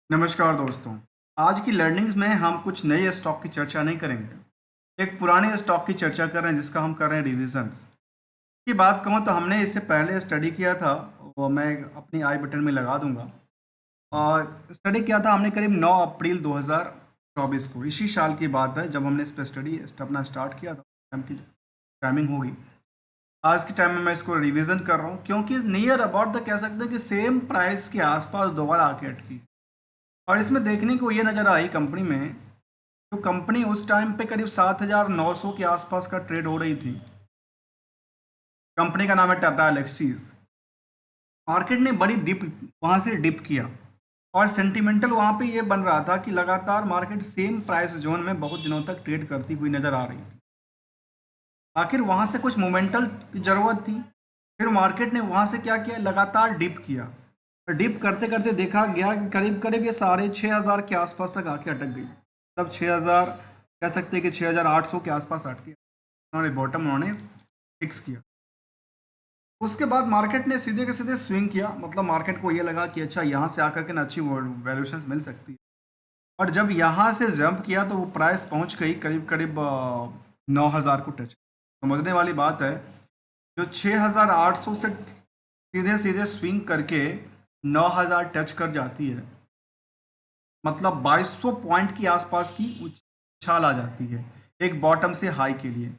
नमस्कार दोस्तों। आज की लर्निंग्स में हम कुछ नए स्टॉक की चर्चा नहीं करेंगे। एक पुराने स्टॉक की चर्चा कर रहे हैं जिसका हम कर रहे हैं रिविजन्स की बात कहूँ तो हमने इससे पहले स्टडी किया था। वो मैं अपनी आई बटन में लगा दूंगा। और स्टडी किया था हमने करीब 9 अप्रैल 2024 को। इसी साल की बात है जब हमने इस पर स्टडी अपना स्टार्ट किया था। टाइम की टाइमिंग होगी। आज के टाइम में मैं इसको रिवीजन कर रहा हूँ क्योंकि नियर अबाउट द कह सकते हैं कि सेम प्राइस के आसपास दोबारा आके अटकी। और इसमें देखने को ये नज़र आई कंपनी में, तो कंपनी उस टाइम पे करीब 7,900 के आसपास का ट्रेड हो रही थी। कंपनी का नाम है टाटा एलेक्सीज। मार्केट ने बड़ी डिप वहाँ से डिप किया और सेंटिमेंटल वहाँ पे ये बन रहा था कि लगातार मार्केट सेम प्राइस जोन में बहुत दिनों तक ट्रेड करती हुई नज़र आ रही थी। आखिर वहाँ से कुछ मोमेंटल की ज़रूरत थी। फिर मार्केट ने वहाँ से क्या किया, लगातार डिप किया। डिप करते करते देखा गया कि करीब करीब ये 6,500 के आसपास तक आके अटक गई। तब 6,000 कह सकते हैं कि 6,800 के आसपास अटकी। उन्होंने बॉटम उन्होंने फिक्स किया। उसके बाद मार्केट ने सीधे के सीधे स्विंग किया। मतलब मार्केट को ये लगा कि अच्छा यहाँ से आकर के ना अच्छी वैल्यूएशन मिल सकती है। और जब यहाँ से जंप किया तो वो प्राइस पहुँच गई करीब करीब 9,000 को टच। समझने वाली बात है, जो 6,800 से सीधे सीधे स्विंग करके 9,000 टच कर जाती है, मतलब 2,200 पॉइंट के आसपास की उछाल आ जाती है एक बॉटम से हाई के लिए।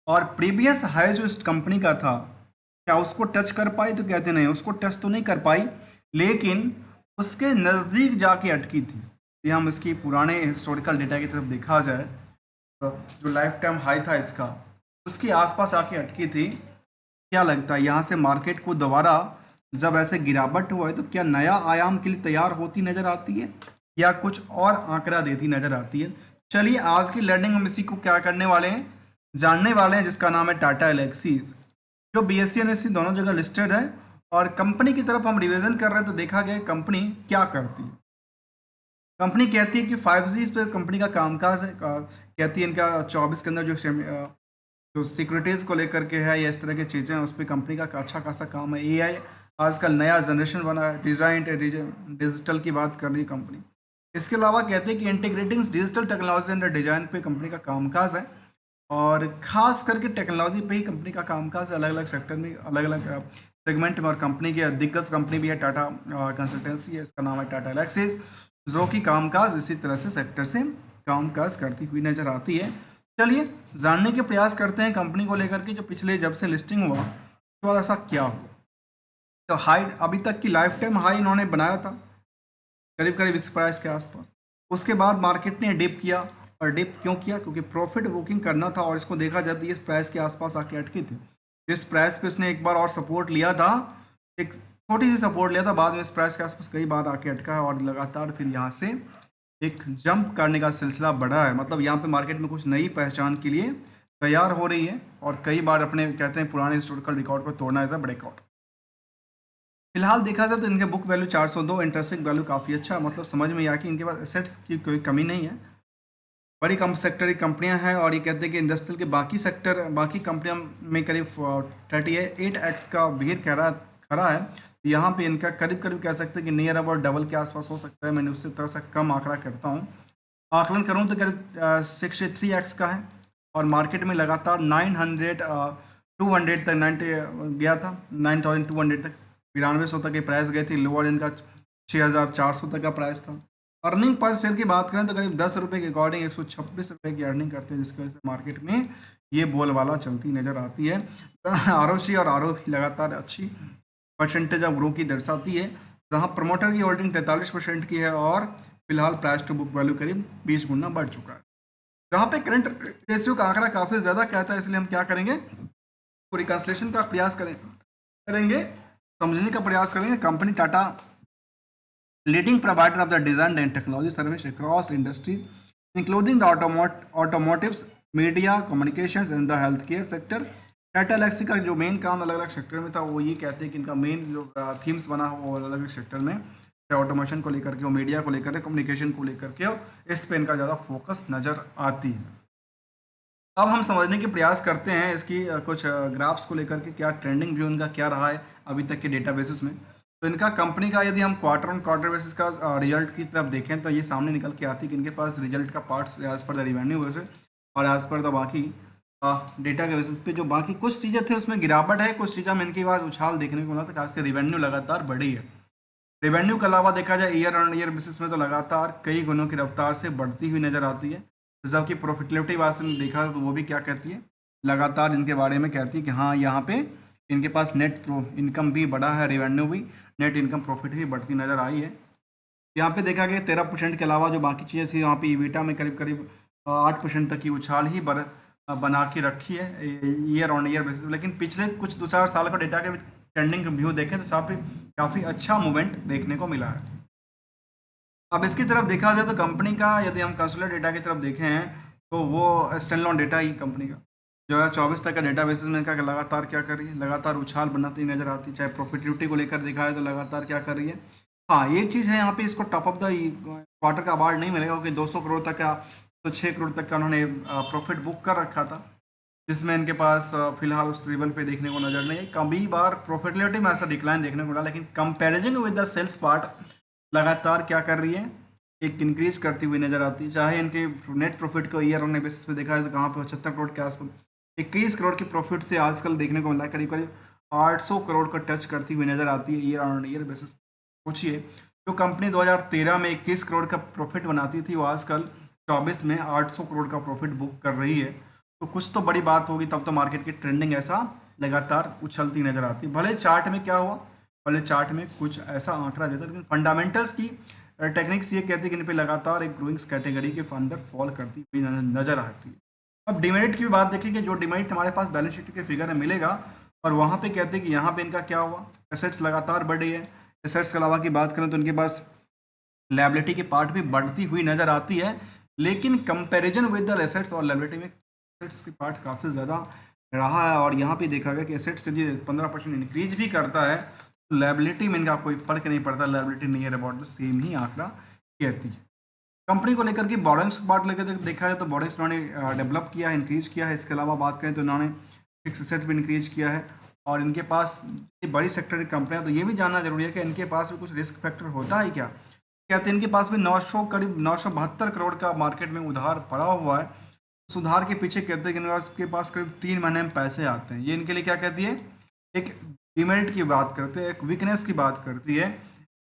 और प्रीवियस हाई जो इस कंपनी का था, क्या उसको टच कर पाई? तो कहते नहीं, उसको टच तो नहीं कर पाई, लेकिन उसके नज़दीक जाके अटकी थी। ये हम इसकी पुराने हिस्टोरिकल डेटा की तरफ देखा जाए तो जो लाइफ टाइम हाई था इसका, उसके आसपास आके अटकी थी। क्या लगता है यहाँ से मार्केट को दोबारा जब ऐसे गिरावट हुआ है तो क्या नया आयाम के लिए तैयार होती नजर आती है या कुछ और आंकड़ा देती नजर आती है? चलिए आज की लर्निंग हम इसी को क्या करने वाले हैं, जानने वाले हैं, जिसका नाम है टाटा एलेक्सीज, जो बीएससी एनएससी दोनों जगह लिस्टेड है। और कंपनी की तरफ हम रिवीजन कर रहे हैं तो देखा गया कंपनी क्या करती है। कंपनी कहती है कि 5G पर कंपनी का कामकाज है। कहती है इनका 24 के अंदर जो सिक्योरिटीज़ को लेकर के है या इस तरह की चीज़ें हैं, उस पर कंपनी का अच्छा खासा काम है। एआई आजकल नया जनरेशन बना है, डिज़ाइन डिजिटल की बात कर रही है कंपनी। इसके अलावा कहते हैं कि integrating digital technology and design पे कंपनी का कामकाज है। और ख़ास करके टेक्नोलॉजी पे ही कंपनी का कामकाज है, अलग अलग सेक्टर में, अलग अलग सेगमेंट में। और कंपनी की दिग्गज कंपनी भी है टाटा कंसल्टेंसी है, इसका नाम है टाटा एलेक्सिस, जो कि कामकाज इसी तरह से सेक्टर से कामकाज करती हुई नज़र आती है। चलिए जानने के प्रयास करते हैं कंपनी को लेकर के, जो पिछले जब से लिस्टिंग हुआ तो ऐसा क्या हुआ। तो हाई अभी तक की लाइफ टाइम हाई इन्होंने बनाया था करीब करीब इस प्राइस के आसपास। उसके बाद मार्केट ने डिप किया। और डिप क्यों किया? क्योंकि प्रॉफिट बुकिंग करना था और इसको देखा जाता है इस प्राइस के आसपास आके अटकी थी। इस प्राइस पे उसने एक बार और सपोर्ट लिया था, एक छोटी सी सपोर्ट लिया था, बाद में इस प्राइस के आसपास कई बार आके अटका है और लगातार फिर यहाँ से एक जंप करने का सिलसिला बढ़ा है। मतलब यहाँ पे मार्केट में कुछ नई पहचान के लिए तैयार हो रही है और कई बार अपने कहते हैं पुराने हिस्टोरिकल रिकॉर्ड को तोड़ना एज अ ब्रेकआउट। फिलहाल देखा जाए तो इनके बुक वैल्यू 402, इंटरेस्टिंग वैल्यू काफ़ी अच्छा है। मतलब समझ में आया कि इनके पास एसेट्स की कोई कमी नहीं है। बड़ी कम सेक्टर की कंपनियां हैं और ये कहते हैं कि इंडस्ट्रियल के बाकी सेक्टर बाकी कंपनियों में करीब 38x का भीड़ खड़ा है। तो यहाँ पे इनका करीब करीब कह सकते हैं कि नियर अबाउट डबल के आसपास हो सकता है। मैंने उससे थोड़ा सा कम आंकड़ा करता हूँ, आकलन करूँ तो करीब 63x का है। और मार्केट में लगातार 200 तक 90 गया था, 9,200 तक, 9200 तक के प्राइस गए थे। लोअर इनका 6,400 तक का प्राइस था। अर्निंग पर शेयर की बात करें तो करीब 10 रुपये के अकॉर्डिंग 126 रुपये की अर्निंग करते हैं, जिसकी वजह से मार्केट में ये बोलबाला चलती नज़र आती है। आरओसी और आरओपी लगातार अच्छी परसेंटेज ऑफ ग्रो की दर्शाती है, जहाँ प्रमोटर की होल्डिंग 43% की है और फिलहाल प्राइस टू बुक वैल्यू करीब 20 गुना बढ़ चुका है। जहाँ पे करंट रेशियो का आंकड़ा काफ़ी ज़्यादा कहता है, इसलिए हम क्या करेंगे, रिकन्सलेशन का प्रयास करेंगे, समझने का प्रयास करेंगे। Company Tata leading provider of the design and technology service across industries, including the automotives, media, communications and the healthcare sector. Tata Elxsi का जो मेन काम अलग अलग सेक्टर में था, वो ये कहते हैं कि इनका मेन जो थीम्स बना हो वो अलग अलग सेक्टर में, ऑटोमेशन को लेकर के हो, मीडिया को लेकर के, कम्युनिकेशन को लेकर के हो, इस पे इनका ज़्यादा फोकस नज़र आती है। अब हम समझने के प्रयास करते हैं इसकी कुछ ग्राफ्स को लेकर के, क्या ट्रेंडिंग व्यू इनका क्या रहा है अभी तक के डेटा बेसिस में। तो इनका कंपनी का यदि हम क्वार्टर ऑन क्वार्टर बेसिस का रिजल्ट की तरफ देखें तो ये सामने निकल के आती है कि इनके पास रिजल्ट का parts as per the revenue वैसे और एज पर द बाकी डेटा के बेसिस पे जो बाकी कुछ चीज़ें थी उसमें गिरावट है, कुछ चीज़ों में इनके पास उछाल देखने को मिला था, खासकर रिवेन्यू लगातार बढ़ी है। रेवेन्यू के अलावा देखा जाए ईयर ऑन ईयर बेसिस में तो लगातार कई गुणों की रफ्तार से बढ़ती हुई नजर आती है। जबकि प्रॉफिटेबिलिटी बात में देखा तो वो भी क्या कहती है, लगातार इनके बारे में कहती है कि हाँ यहाँ पे इनके पास नेट प्रो इनकम भी बढ़ा है, रेवेन्यू भी, नेट इनकम प्रॉफिट भी बढ़ती नजर आई है। यहाँ पे देखा गया 13% के अलावा जो बाकी चीज़ें थी यहाँ पे ईबिटा में करीब करीब 8% तक की उछाल ही बना के रखी है ईयर ऑन ईयर बेसिस। लेकिन पिछले कुछ 2-4 साल का डेटा के ट्रेंडिंग व्यू देखें तो काफ़ी अच्छा मूवमेंट देखने को मिला है। अब इसकी तरफ देखा जाए तो कंपनी का यदि हम कंसोलिडेटेड डेटा की तरफ देखें तो वो स्टैंडअलोन डेटा ही कंपनी का जो है 24 तक का डेटा बेसिस में इनका लगातार क्या कर रही है, लगातार उछाल बनाती नजर आती है। चाहे प्रॉफिटेबिलिटी को लेकर देखा है तो लगातार क्या कर रही है। हाँ एक चीज़ है यहाँ पे इसको टॉप ऑफ द क्वार्टर का अवार्ड नहीं मिलेगा क्योंकि 200 करोड़ तक का तो 6 करोड़ तक का उन्होंने प्रॉफिट बुक कर रखा था, जिसमें इनके पास फिलहाल उस लेवल पे देखने को नजर नहीं है। कभी बार प्रॉफिटेबिलिटी में ऐसा डिक्लाइन देखने को मिला, लेकिन comparison with the sales part लगातार क्या कर रही है, एक इंक्रीज करती हुई नजर आती है। चाहे इनके नेट प्रॉफिट को ईयर ऑन बेसिस पे देखा जाए तो कहाँ पे 75 करोड़ के आसपास 21 करोड़ की प्रॉफिट से आजकल देखने को मिला है करीब करीब 800 करोड़ का टच करती हुई नजर आती है ईयर ऑन ईयर बेसिस। सोचिए जो कंपनी 2013 में 21 करोड़ का प्रॉफिट बनाती थी वो आजकल 24 में 800 करोड़ का प्रॉफिट बुक कर रही है। तो कुछ तो बड़ी बात होगी, तब तो मार्केट की ट्रेंडिंग ऐसा लगातार उछलती नजर आती है। भले चार्ट में क्या हुआ, भले चार्ट में कुछ ऐसा आंकड़ा देता, लेकिन फंडामेंटल्स की टेक्निक्स ये कहती है कि इन पे लगातार एक ग्रोइंग्स कैटेगरी के अंदर फॉल करती हुई नजर आती है। अब डिमेरिट की भी बात देखेंगे, जो डिमेरिट हमारे पास बैलेंस शीट के फिगर में मिलेगा और वहाँ पे कहते हैं कि यहाँ पे इनका क्या हुआ, एसेट्स लगातार बढ़ी है। एसेट्स के अलावा की बात करें तो इनके पास लायबिलिटी की पार्ट भी बढ़ती हुई नजर आती है, लेकिन कंपैरिजन विद द एसेट्स और लायबिलिटी में एसेट्स की पार्ट काफ़ी ज़्यादा रहा है। और यहाँ पे देखा गया कि एसेट्स यदि 15% इंक्रीज भी करता है तो लायबिलिटी में इनका कोई फर्क नहीं पड़ता, liability near about the same ही आंकड़ा कहती है। कंपनी को लेकर के बोर्डिंग्स पार्ट लेकर देखा जाए तो बोर्डिंग्स उन्होंने डेवलप किया है, इंक्रीज किया है। इसके अलावा बात करें तो इन्होंने फिक्स एसेट भी इंक्रीज किया है। और इनके पास ये बड़ी सेक्टर की कंपनियां, तो ये भी जानना जरूरी है कि इनके पास भी कुछ रिस्क फैक्टर होता है क्या। कहते हैं इनके पास भी 900 करीब 972 करोड़ का मार्केट में उधार पड़ा हुआ है। उस उधार के पीछे कहते हैं कि इनके पास करीब 3 महीने में पैसे आते हैं। ये इनके लिए क्या कहती है, एक डिमेरिट की बात करते हैं, एक वीकनेस की बात करती है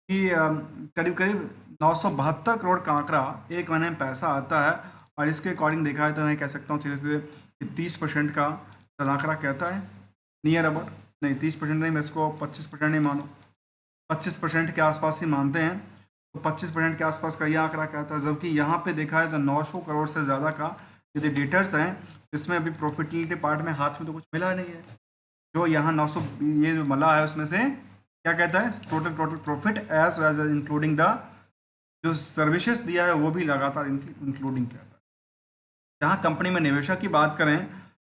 कि करीब करीब 972 करोड़ का आंकड़ा एक महीने में पैसा आता है। और इसके अकॉर्डिंग देखा है तो मैं कह सकता हूँ सीधे सीधे 30% का आंकड़ा कहता है नियर अबाउट, नहीं 30% नहीं, मैं इसको 25% नहीं मानो, 25% के आसपास ही मानते हैं। तो 25% के आसपास का यह आंकड़ा कहता है। जबकि यहाँ पे देखा है तो 900 करोड़ से ज़्यादा का यदि डेटर्स हैं, इसमें अभी प्रॉफिटेबिलिटी पार्ट में हाथ में तो कुछ मिला नहीं है। जो यहाँ 900 ये जो मिला है उसमें से क्या कहता है, total profit as well as including the जो सर्विसेज दिया है वो भी लगातार इंक्लूडिंग कहता है। जहाँ कंपनी में निवेशक की बात करें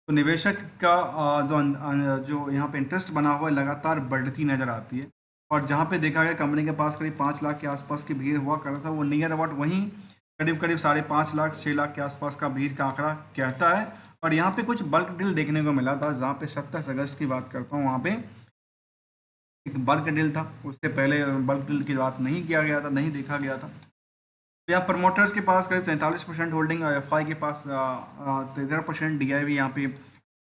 तो निवेशक का जो यहाँ पे इंटरेस्ट बना हुआ है लगातार बढ़ती नज़र आती है। और जहाँ पे देखा गया कंपनी के पास करीब 5 लाख के आसपास की भीड़ हुआ करता था, वो नियर अबाउट वहीं करीब करीब 5.5 लाख 6 लाख के आसपास का भीड़ का आंकड़ा कहता है। और यहाँ पे कुछ बल्क डील देखने को मिला था, जहाँ पे 27 अगस्त की बात करता हूँ, वहाँ पे एक बल्क डील था। उससे पहले बल्क डील की बात नहीं किया गया था, नहीं देखा गया था। तो यहाँ प्रमोटर्स के पास करीब 43% होल्डिंग और एफआई के पास 13% डीआईवी यहाँ पे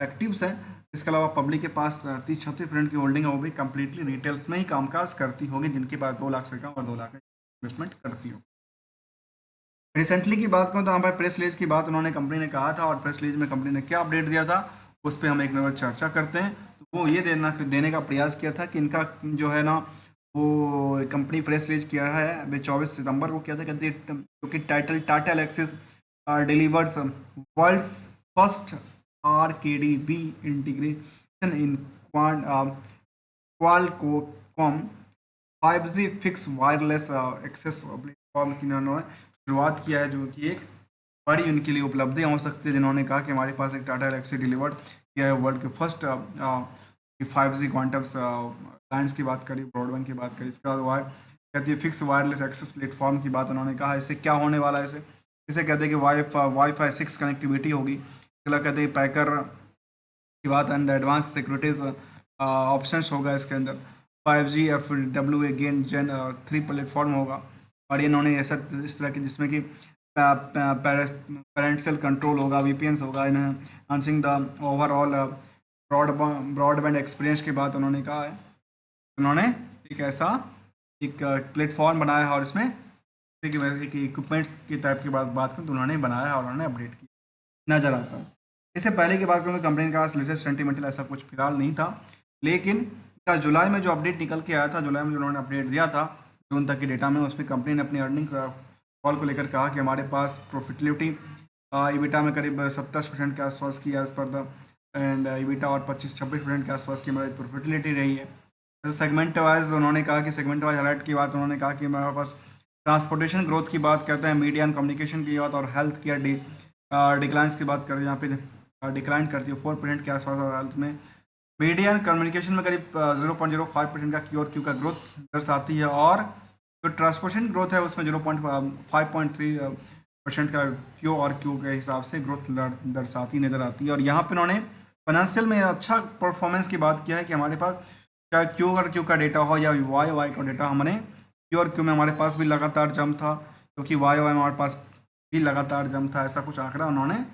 एक्टिव्स है। इसके अलावा पब्लिक के पास 30-36% की होल्डिंग है, वो भी कम्प्लीटली रिटेल्स में ही कामकाज करती होगी, जिनके पास 2 लाख से कम और 2 लाख इन्वेस्टमेंट करती हो। रिसेंटली की बात करूँ तो यहाँ पर प्रेस रिलीज की बात उन्होंने कंपनी ने कहा था, और प्रेस रिलीज में कंपनी ने क्या अपडेट दिया था उस पर हम एक नंबर चर्चा करते हैं। तो वो ये देने का प्रयास किया था कि इनका जो है ना वो कंपनी प्रेस रिलीज किया है अभी 24 सितंबर को किया था, कहती है क्योंकि Tata Elxsi delivers world's first RKDB integration in Qualcomm 5G fixed wireless access platform की इन्होंने शुरुआत किया है, जो कि एक बड़ी उनके लिए उपलब्धि हो सकती है। जिन्होंने कहा कि हमारे पास एक टाटा एलेक्सी डिलीवर्ड किया है वर्ल्ड के फर्स्ट 5G क्वांटम्स लाइन्स की बात करी, ब्रॉडबैंड की बात करी। इसका बाद कहती है फिक्स वायरलेस एक्सेस प्लेटफॉर्म की बात उन्होंने कहा। इससे क्या होने वाला है, इसे कहते हैं कि वाईफाई 6 कनेक्टिविटी होगी। अगला कहते हैं पैकर की बात एंड एडवांस सिक्योरिटीज ऑप्शंस होगा इसके अंदर। 5G FWA गेन जेन 3 प्लेटफॉर्म होगा। और ये इन्होंने ऐसा इस तरह के जिसमें कि पेरेंटल कंट्रोल होगा, VPNs होगा, enhancing the overall broadband experience की बात उन्होंने कहा है। उन्होंने एक ऐसा एक प्लेटफॉर्म बनाया है और इसमें एक इक्विपमेंट्स की टाइप की बात करें तो उन्होंने बनाया है और उन्होंने अपडेट किया नजर आता है। इससे पहले की बात करूँ तो कंपनी का लेटेस्ट सेंटीमेंटल ऐसा कुछ फिलहाल नहीं था, लेकिन जुलाई में जो अपडेट निकल के आया था, जुलाई में जो उन्होंने अपडेट दिया था जून तक के डेटा में, उसमें कंपनी ने अपनी अर्निंग कॉल को लेकर कहा कि हमारे पास प्रॉफिटेबिलिटी ईबिटा में करीब 70% के आसपास की as per the end EBITDA और 25-26% के आसपास की हमारी प्रॉफिटेबिलिटी रही है। जैसे सेगमेंट वाइज उन्होंने कहा कि सेगमेंट वाइज हाईलाइट की बात उन्होंने कहा कि हमारे पास ट्रांसपोर्टेशन ग्रोथ की बात करते हैं, मीडिया एंड कम्युनिकेशन की बात और हेल्थ केयर डिक्लाइंस की बात करें, यहाँ पे डिक्लाइन करती है 4% के आसपास, और हेल्थ में मीडिया एंड कम्युनिकेशन में करीब 0.05% का Q का ग्रोथ दर्शाती है, और जो ट्रांसपोर्टेशन ग्रोथ है उसमें 5.3% का Q के हिसाब से ग्रोथ दर्शाती नज़र आती है। और यहाँ पे उन्होंने फाइनेंशियल में अच्छा परफॉर्मेंस की बात किया है कि हमारे पास चाहे Q का डेटा हो या YY का डेटा, हमने Q में हमारे पास भी लगातार जम था, क्योंकि YY में हमारे पास भी लगातार जम था। ऐसा कुछ आंकड़ा उन्होंने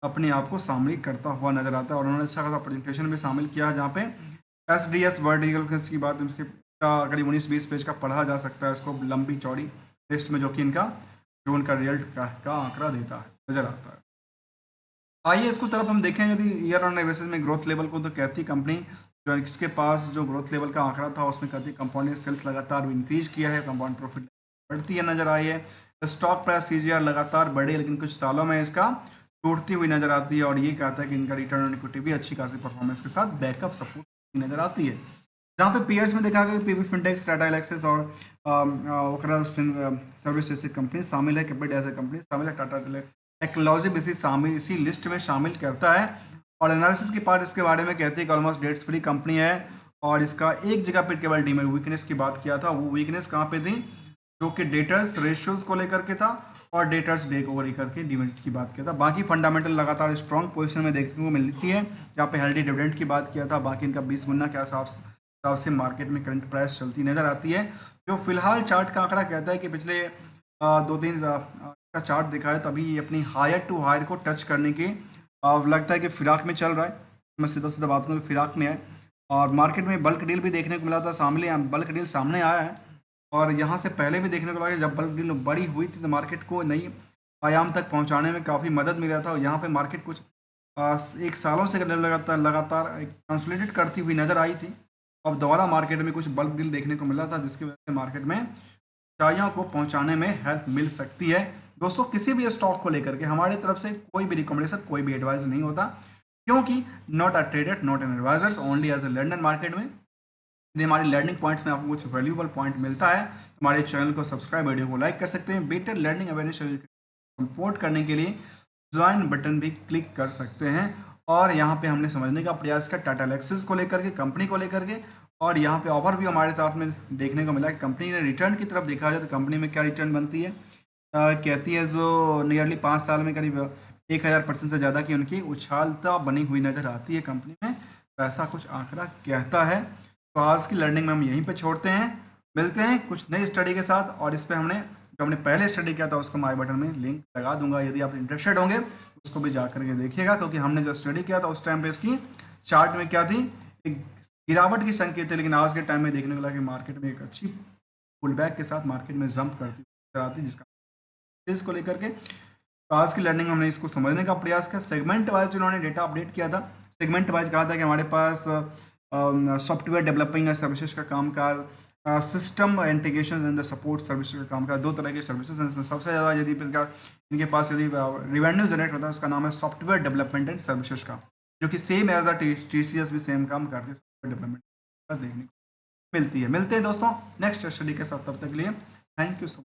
अपने आप को शामिल करता हुआ नजर आता है। और उन्होंने अच्छा खासा प्रेजेंटेशन भी शामिल किया है, जहाँ पे SDS वर्टिकल की बात उसके करीब 19-20 पेज का पढ़ा जा सकता है इसको लंबी चौड़ी लिस्ट में, जो कि इनका जो उनका रिजल्ट का आंकड़ा देता है नजर आता है। आइए इसको तरफ हम देखें यदि ईयर ऑन ईयर बेसिस में ग्रोथ लेवल को, तो कहती कंपनी जो इसके पास जो ग्रोथ लेवल का आंकड़ा था उसमें कहती कंपनी ने सेल्स लगातार इंक्रीज किया है, कंपाउंड प्रॉफिट बढ़ती है नजर आई है, स्टॉक प्राइस CGR लगातार बढ़े, लेकिन कुछ सालों में इसका टूटती हुई नजर आती है। और ये कहता है कि इनका रिटर्न ऑन इक्विटी भी अच्छी खासी परफॉर्मेंस के साथ बैकअप सपोर्ट नजर आती है। जहाँ पे पीएर्स में देखा गया PB फिनटेक्स, टाटा एलेक्सिस और ओकरा सर्विस जैसी कंपनी शामिल है, कैपिट ऐसे कंपनी शामिल है, टाटा टेक्नोलॉजी भी इसी लिस्ट में शामिल करता है। और एनालिसिस की पार्ट इसके बारे में कहती है कि ऑलमोस्ट डेट्स फ्री कंपनी है, और इसका एक जगह पे केवल डीमेरिट वीकनेस की बात किया था, वो वीकनेस कहाँ पे थी, जो कि डेटर्स रेशियोज को लेकर के था और डेटर्स डे को लेकर के डिविडेंड की बात किया था। बाकी फंडामेंटल लगातार स्ट्रॉन्ग पोजीशन में देखने को मिलती है, जहाँ पे हेल्दी डिविडेंड की बात किया था। बाकी इनका 20 गुना के हिसाब से मार्केट में करंट प्राइस चलती नजर आती है। जो फिलहाल चार्ट का आंकड़ा कहता है कि पिछले 2-3 का चार्ट देखा है, तभी ये अपनी हायर टू हायर को टच करने की लगता है कि फिराक में चल रहा है। मैं सीधा सीधा बात करूँ तो फिराक में है, और मार्केट में बल्क डील भी देखने को मिला था, बल्क डील सामने आया है। और यहाँ से पहले भी देखने को लगा कि जब बल्क डील बड़ी हुई थी तो मार्केट को नई आयाम तक पहुँचाने में काफ़ी मदद मिला था। और यहाँ पे मार्केट कुछ एक सालों से लगातार एक कंसोलिडेट करती हुई नज़र आई थी। अब दोबारा मार्केट में कुछ बल्क डील देखने को मिला था, जिसकी वजह से मार्केट में ऊंचाइयों को पहुंचाने में हेल्प मिल सकती है। दोस्तों किसी भी स्टॉक को लेकर के हमारी तरफ से कोई भी रिकमेंडेशन, कोई भी एडवाइस नहीं होता, क्योंकि not a trader, not an advisers, only as a learner market में। यदि हमारे लर्निंग पॉइंट्स में आपको कुछ वैल्यूबल पॉइंट मिलता है तो हमारे चैनल को सब्सक्राइब, वीडियो को लाइक कर सकते हैं। बेटर लर्निंग अवेयरनेस सपोर्ट करने के लिए ज्वाइन बटन भी क्लिक कर सकते हैं। और यहाँ पे हमने समझने का प्रयास किया टाटा एलेक्सिस को लेकर के, कंपनी को लेकर के, और यहाँ पे ओवरव्यू हमारे साथ में देखने को मिला कि कंपनी ने रिटर्न की तरफ देखा जाए तो कंपनी में क्या रिटर्न बनती है, कहती है जो नियरली 5 साल में करीब 1000% से ज़्यादा की उनकी उछालता बनी हुई नज़र आती है कंपनी में, तो ऐसा कुछ आंकड़ा कहता है। तो आज की लर्निंग में हम यहीं पे छोड़ते हैं, मिलते हैं कुछ नई स्टडी के साथ। और इस पर हमने पहले स्टडी किया था उसको मैं आई बटन में लिंक लगा दूंगा, यदि आप इंटरेस्टेड होंगे उसको भी जा करके देखिएगा, क्योंकि हमने जो स्टडी किया था उस टाइम पे इसकी चार्ट में क्या थी, एक गिरावट की संकेत थे, लेकिन आज के टाइम में देखने को लगा कि मार्केट में एक अच्छी पुल बैक के साथ मार्केट में जंप करती आती, जिसका इसको लेकर के तो आज की लर्निंग हमने इसको समझने का प्रयास किया। सेगमेंट वाइज उन्होंने डेटा अपडेट किया था, सेगमेंट वाइज कहा था कि हमारे पास सॉफ्टवेयर डेवलपिंग सर्विसेज का काम का, system integration and the support service का काम का, 2 तरह के सर्विसेज हैं। इसमें सबसे ज़्यादा यदि इनके पास यदि रिवेन्यू जनरेट होता है उसका नाम है सॉफ्टवेयर डेवलपमेंट एंड सर्विसेज का, जो कि सेम एज द TCS भी सेम काम करती है, सॉफ्टवेयर डेवलपमेंट देखने को मिलती है। मिलते हैं दोस्तों नेक्स्ट स्टडी के साथ, तब तक के लिए थैंक यू सो मच।